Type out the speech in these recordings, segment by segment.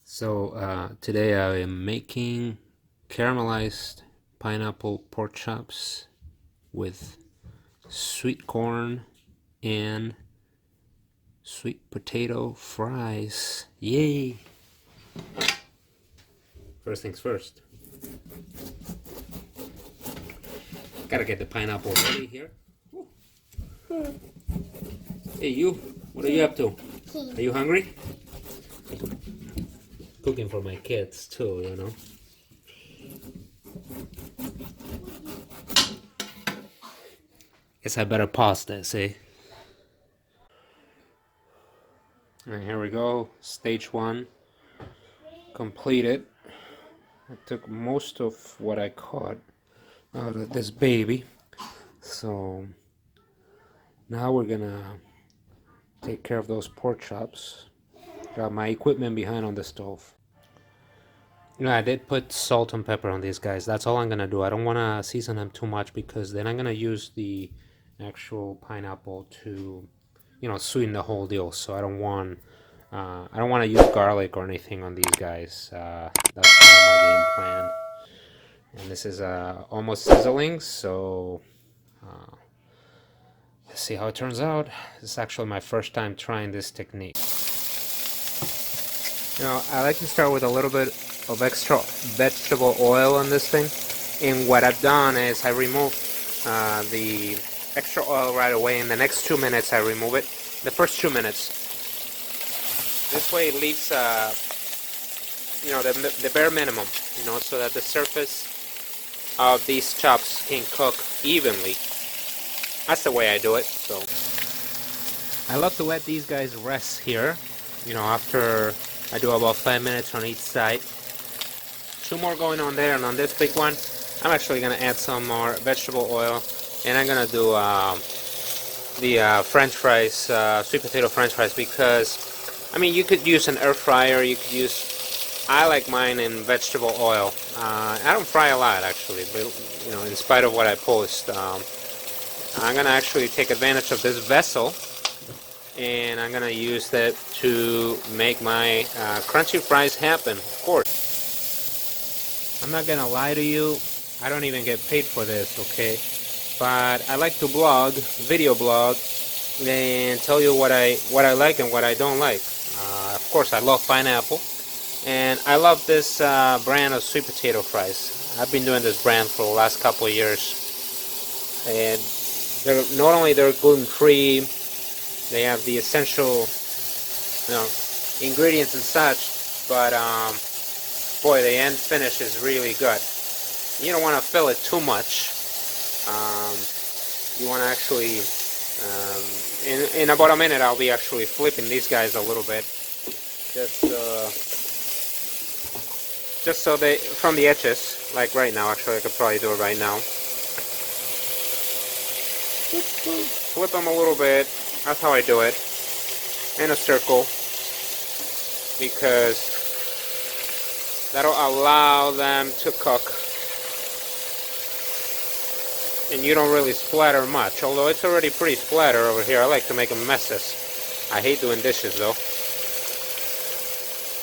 Today I am making caramelized pineapple pork chops with sweet corn and sweet potato fries. Yay! First things first. Gotta get the pineapple ready here. Hey you, what are you up to? Are you hungry? Cooking for my kids too, you know. Guess I better pause this, eh? And here we go, stage one completed. I took most of what I caught out of this baby. So now we're gonna take care of those pork chops. Got my equipment behind on the stove. You know, I did put salt and pepper on these guys. That's all I'm gonna do. I don't wanna season them too much because then I'm gonna use the actual pineapple to, sweeten the whole deal. So I don't want to use garlic or anything on these guys. That's kind of my game plan. And this is almost sizzling, so let's see how it turns out. This is actually my first time trying this technique. I like to start with a little bit of extra vegetable oil on this thing. And what I've done is I remove the extra oil right away. In the next 2 minutes, I remove it. The first 2 minutes. This way it leaves, the bare minimum, so that the surface of these chops can cook evenly. That's the way I do it. So I love to let these guys rest here. After I do about 5 minutes on each side. 2 more going on there, and on this big one, I'm actually gonna add some more vegetable oil, and I'm gonna do the French fries, sweet potato French fries, because you could use an air fryer. You could use. I like mine in vegetable oil. I don't fry a lot actually, but in spite of what I post, I'm gonna actually take advantage of this vessel, and I'm gonna use that to make my crunchy fries happen. Of course, I'm not gonna lie to you. I don't even get paid for this, okay? But I like to blog, video blog, and tell you what I like and what I don't like. Of course, I love pineapple, and I love this brand of sweet potato fries. I've been doing this brand for the last couple of years, and not only they're gluten-free, they have the essential, ingredients and such, but boy, the end finish is really good. You don't want to fill it too much. You want to actually, in about a minute, I'll be actually flipping these guys a little bit, just so they, from the edges, like right now. Actually, I could probably do it right now. Flip them a little bit. That's how I do it, in a circle, because that'll allow them to cook, and you don't really splatter much, although it's already pretty splatter over here. I like to make them messes. I hate doing dishes though.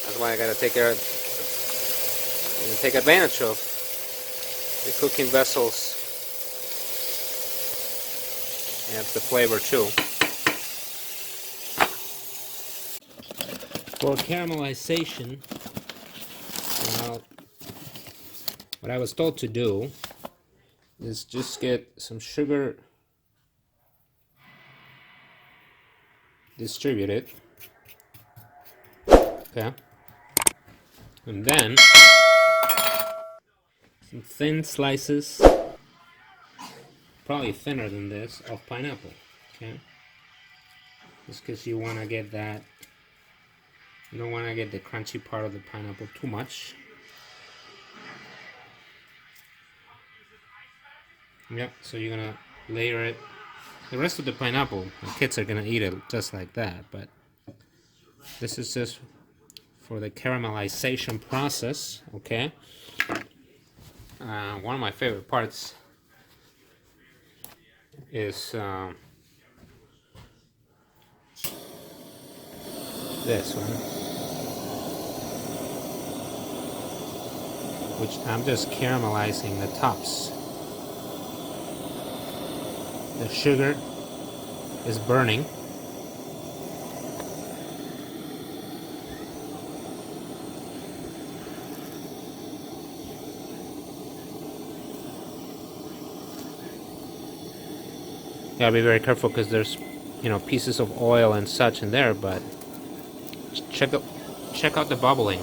That's why I gotta take advantage of the cooking vessels. Adds the flavor too. For caramelization, what I was told to do is just get some sugar distributed, okay, and then some thin slices, probably thinner than this, of pineapple, okay, just because you want to get that. You don't want to get the crunchy part of the pineapple too much. Yep, so you're gonna layer it. The rest of the pineapple, the kids are gonna eat it just like that, but this is just for the caramelization process, okay? One of my favorite parts is this one. which I'm just caramelizing the tops. The sugar is burning. Gotta be very careful because there's, you know, pieces of oil and such in there, but check out the bubbling.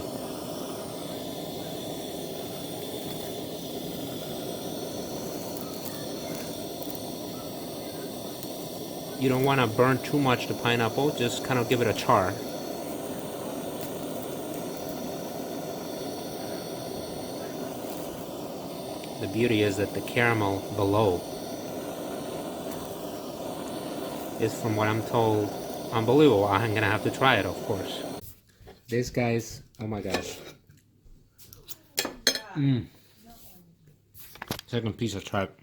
You don't want to burn too much the pineapple, just kind of give it a char. The beauty is that the caramel below is, from what I'm told, unbelievable. I'm gonna have to try it, of course. This, guys, oh my gosh. Second piece of tripe.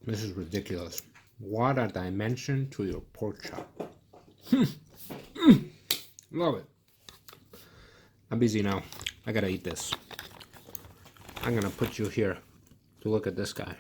This is ridiculous. What a dimension to your pork chop. Love it. I'm busy now. I gotta eat this. I'm gonna put you here to look at this guy.